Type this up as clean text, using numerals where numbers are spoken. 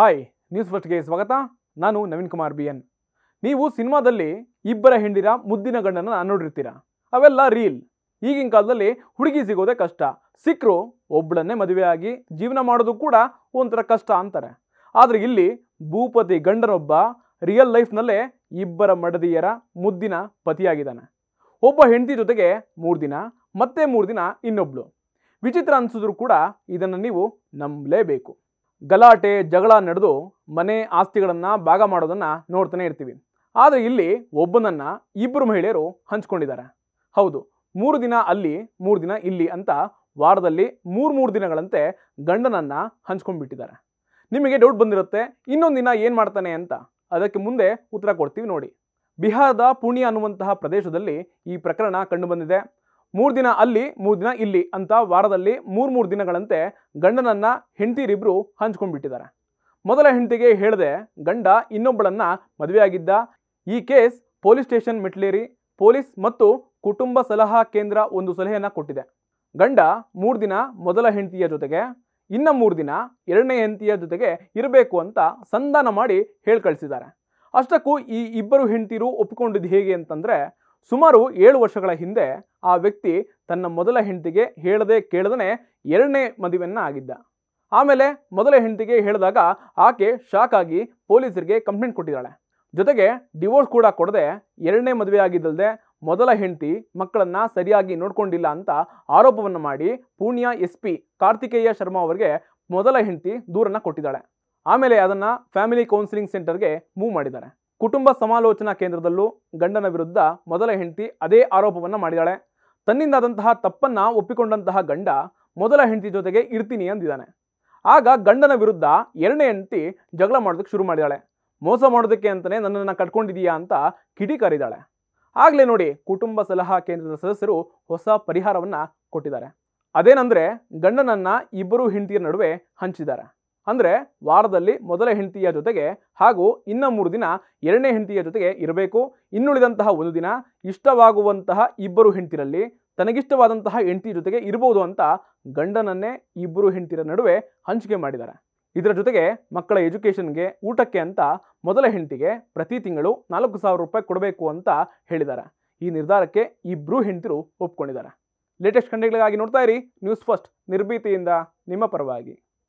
Hi, news ಫಸ್ಟ್ಗೆ ಸ್ವಾಗತ. ನಾನು ನವೀನ್ ಕುಮಾರ್ BN. ನೀವು ಸಿನಿಮಾದಲ್ಲಿ ಇಬ್ಬರ ಹೆಂಡಿರ ಮುದ್ದಿನ ಗಂಡನ ನೋಡಿರ್ತೀರ. ಅವೆಲ್ಲ ರೀಲ್. ಈಗಿನ ಕಾಲದಲ್ಲಿ ಹುಡುಗಿ ಸಿಗೋದೇ ಕಷ್ಟ. ಸಿಕ್ಕರು ಒಬ್ಬಳನ್ನೇ ಮದುವೆಯಾಗಿ ಜೀವನ ಮಾಡೋದು ಕೂಡ ಒಂಥರ ಕಷ್ಟ ಅಂತಾರೆ. ಆದರೆ ಇಲ್ಲಿ ಭೂಪತಿ ಗಂಡನೊಬ್ಬ ರಿಯಲ್ ಲೈಫ್ನಲ್ಲೇ ಇಬ್ಬರ ಮಡದಿಯರ ಮುದ್ದಿನ ಪತಿಯಾಗಿದ್ದಾನೆ. ಒಬ್ಬ ಹೆಂಡತಿ ಜೊತೆಗೆ 3 ದಿನ, ಮತ್ತೆ 3 ದಿನ ಇನ್ನೊಬ್ಳು. ವಿಚಿತ್ರ ಅನಿಸಿದ್ರು ಕೂಡ ಇದನ್ನು ನೀವು ನಂಬಲೇಬೇಕು. ಗಲಾಟೆ ಜಗಳ ನಡೆದು ಮನೆ ಆಸ್ತಿಗಳನ್ನು ಭಾಗ ಮಾಡೋದನ್ನು ನೋಡ್ತಾನೆ ಇರ್ತೀವಿ. ಆದರೆ ಇಲ್ಲಿ ಒಬ್ಬನನ್ನು ಇಬ್ಬರು ಮಹಿಳೆಯರು ಹಂಚ್ಕೊಂಡಿದ್ದಾರೆ. ಹೌದು, 3 ದಿನ ಅಲ್ಲಿ 3 ದಿನ ಇಲ್ಲಿ ಅಂತ ವಾರದಲ್ಲಿ 3 ದಿನಗಳಂತೆ ಗಂಡನನ್ನು ಹಂಚ್ಕೊಂಡ್ಬಿಟ್ಟಿದ್ದಾರೆ. ನಿಮಗೆ ಡೌಟ್ ಬಂದಿರುತ್ತೆ, ಇನ್ನೊಂದು ದಿನ ಏನು ಮಾಡ್ತಾನೆ ಅಂತ. ಅದಕ್ಕೆ ಮುಂದೆ ಉತ್ತರ ಕೊಡ್ತೀವಿ ನೋಡಿ. ಬಿಹಾರದ ಪೂರ್ಣಿಯಾ ಅನ್ನುವಂತಹ ಪ್ರದೇಶದಲ್ಲಿ ಈ ಪ್ರಕರಣ ಕಂಡುಬಂದಿದೆ. 3 ದಿನ ಅಲ್ಲಿ 3 ದಿನ ಇಲ್ಲಿ ಅಂತ ವಾರದಲ್ಲಿ 3 ದಿನಗಳಂತೆ ಗಂಡನನ್ನ ಹೆಂಡತಿರಿಬ್ರು ಹಂಚ್ಕೊಂಡ್ಬಿಟ್ಟಿದ್ದಾರೆ. ಮೊದಲ ಹೆಂಡತಿಗೆ ಹೇಳದೆ ಗಂಡ ಇನ್ನೊಬ್ಬಳನ್ನ ಮದುವೆಯಾಗಿದ್ದ. ಈ ಕೇಸ್ ಪೊಲೀಸ್ ಸ್ಟೇಷನ್ ಮೆಟ್ಲೇರಿ ಪೊಲೀಸ್ ಮತ್ತು ಕುಟುಂಬ ಸಲಹಾ ಕೇಂದ್ರ ಒಂದು ಸಲಹೆಯನ್ನ ಕೊಟ್ಟಿದೆ. ಗಂಡ 3 ದಿನ ಮೊದಲ ಹೆಂಡತಿಯ ಜೊತೆಗೆ, ಇನ್ನ 3 ದಿನ ಎರಡನೇ ಹೆಂಡತಿಯ ಜೊತೆಗೆ ಇರಬೇಕು ಅಂತ ಸಂಧಾನ ಮಾಡಿ ಹೇಳಿ ಕಳಿಸಿದ್ದಾರೆ. ಅಷ್ಟಕ್ಕೂ ಈ ಇಬ್ಬರು ಹೆಂಡತಿರು ಒಪ್ಪಿಕೊಂಡಿದ್ದು ಹೇಗೆ ಅಂತಂದ್ರೆ, ಸುಮಾರು 7 ವರ್ಷಗಳ ಹಿಂದೆ ಆ ವ್ಯಕ್ತಿ ತನ್ನ ಮೊದಲ ಹೆಂಡತಿಗೆ ಹೇಳದೆ ಕೇಳದನೆ ಎರಡನೇ ಮದುವೆಯನ್ನ ಆಗಿದ್ದ. ಆಮೇಲೆ ಮೊದಲ ಹೆಂಡತಿಗೆ ಹೇಳಿದಾಗ ಆಕೆ ಶಾಕ್ ಆಗಿ ಪೊಲೀಸರಿಗೆ ಕಂಪ್ಲೇಂಟ್ ಕೊಟ್ಟಿದ್ದಾಳೆ. ಜೊತೆಗೆ ಡಿವೋರ್ಸ್ ಕೂಡ ಕೊಡದೆ ಎರಡನೇ ಮದುವೆ ಆಗಿದ್ದಲ್ಲದೆ ಮೊದಲ ಹೆಂಡತಿ ಮಕ್ಕಳನ್ನ ಸರಿಯಾಗಿ ನೋಡ್ಕೊಂಡಿಲ್ಲ ಅಂತ ಆರೋಪವನ್ನು ಮಾಡಿ ಪೂರ್ಣಿಯಾ SP ಕಾರ್ತಿಕೇಯ ಶರ್ಮಾ ಅವರಿಗೆ ಮೊದಲ ಹೆಂಡತಿ ದೂರನ್ನ ಕೊಟ್ಟಿದ್ದಾಳೆ. ಆಮೇಲೆ ಅದನ್ನ ಫ್ಯಾಮಿಲಿ ಕೌನ್ಸಿಲಿಂಗ್ ಸೆಂಟರ್ಗೆ ಮೂವ್ ಮಾಡಿದ್ದಾರೆ. ಕುಟುಂಬ ಸಮಾಲೋಚನಾ ಕೇಂದ್ರದಲ್ಲೂ ಗಂಡನ ವಿರುದ್ಧ ಮೊದಲ ಹೆಂಡತಿ ಅದೇ ಆರೋಪವನ್ನು ಮಾಡಿದಾಳೆ. ತನ್ನಿಂದಾದಂತಹ ತಪ್ಪನ್ನ ಒಪ್ಪಿಕೊಂಡಂತಹ ಗಂಡ ಮೊದಲ ಹೆಂಡತಿ ಜೊತೆಗೆ ಇರ್ತೀನಿ ಅಂದಿದ್ದಾನೆ. ಆಗ ಗಂಡನ ವಿರುದ್ಧ ಎರಡನೇ ಹೆಂಡತಿ ಜಗಳ ಮಾಡೋದಕ್ಕೆ ಶುರು ಮಾಡಿದಾಳೆ. ಮೋಸ ಮಾಡೋದಕ್ಕೆ ಅಂತಾನೆ ನನ್ನನ್ನು ಕಟ್ಕೊಂಡಿದೀಯಾ ಅಂತ ಕಿಡಿಕಾರಿದಾಳೆ. ಆಗ್ಲೇ ನೋಡಿ ಕುಟುಂಬ ಸಲಹಾ ಕೇಂದ್ರದ ಸದಸ್ಯರು ಹೊಸ ಪರಿಹಾರವನ್ನ ಕೊಟ್ಟಿದ್ದಾರೆ. ಅದೇನಂದ್ರೆ ಗಂಡನನ್ನ ಇಬ್ಬರು ಹೆಂಡತಿಯರ ನಡುವೆ ಹಂಚಿದ್ದಾರೆ. ಅಂದ್ರೆ ವಾರದಲ್ಲಿ ಮೊದಲ ಹೆಂಡತಿಯ ಜೊತೆಗೆ ಹಾಗೂ ಇನ್ನ 3 ದಿನ ಎರಡನೇ ಹೆಂಡತಿಯ ಜೊತೆಗೆ ಇರಬೇಕು. ಇನ್ನುಳಿದಂತಹ 1 ದಿನ ಇಷ್ಟವಾಗುವಂತಹ ಇಬ್ಬರು ಹೆಂಡತಿರಲ್ಲಿ ತನಗಿಷ್ಟವಾದಂತಹ ಹೆಂಡತಿ ಜೊತೆಗೆ ಇರಬಹುದು ಅಂತ ಗಂಡನನ್ನೇ ಇಬ್ಬರು ಹೆಂಡತಿಯರ ನಡುವೆ ಹಂಚಿಕೆ ಮಾಡಿದ್ದಾರೆ. ಇದರ ಜೊತೆಗೆ ಮಕ್ಕಳ ಎಜುಕೇಷನ್ಗೆ ಊಟಕ್ಕೆ ಅಂತ ಮೊದಲ ಹೆಂಡತಿಗೆ ಪ್ರತಿ ತಿಂಗಳು 4,000 ರೂಪಾಯಿ ಕೊಡಬೇಕು ಅಂತ ಹೇಳಿದ್ದಾರೆ. ಈ ನಿರ್ಧಾರಕ್ಕೆ ಇಬ್ಬರು ಹೆಂಡತಿರು ಒಪ್ಕೊಂಡಿದ್ದಾರೆ. ಲೇಟೆಸ್ಟ್ ಕಂಟೆಂಟ್ಗಳಿಗಾಗಿ ನೋಡ್ತಾ ಇರಿ ನ್ಯೂಸ್ ಫಸ್ಟ್, ನಿರ್ಭೀತಿಯಿಂದ ನಿಮ್ಮ ಪರವಾಗಿ.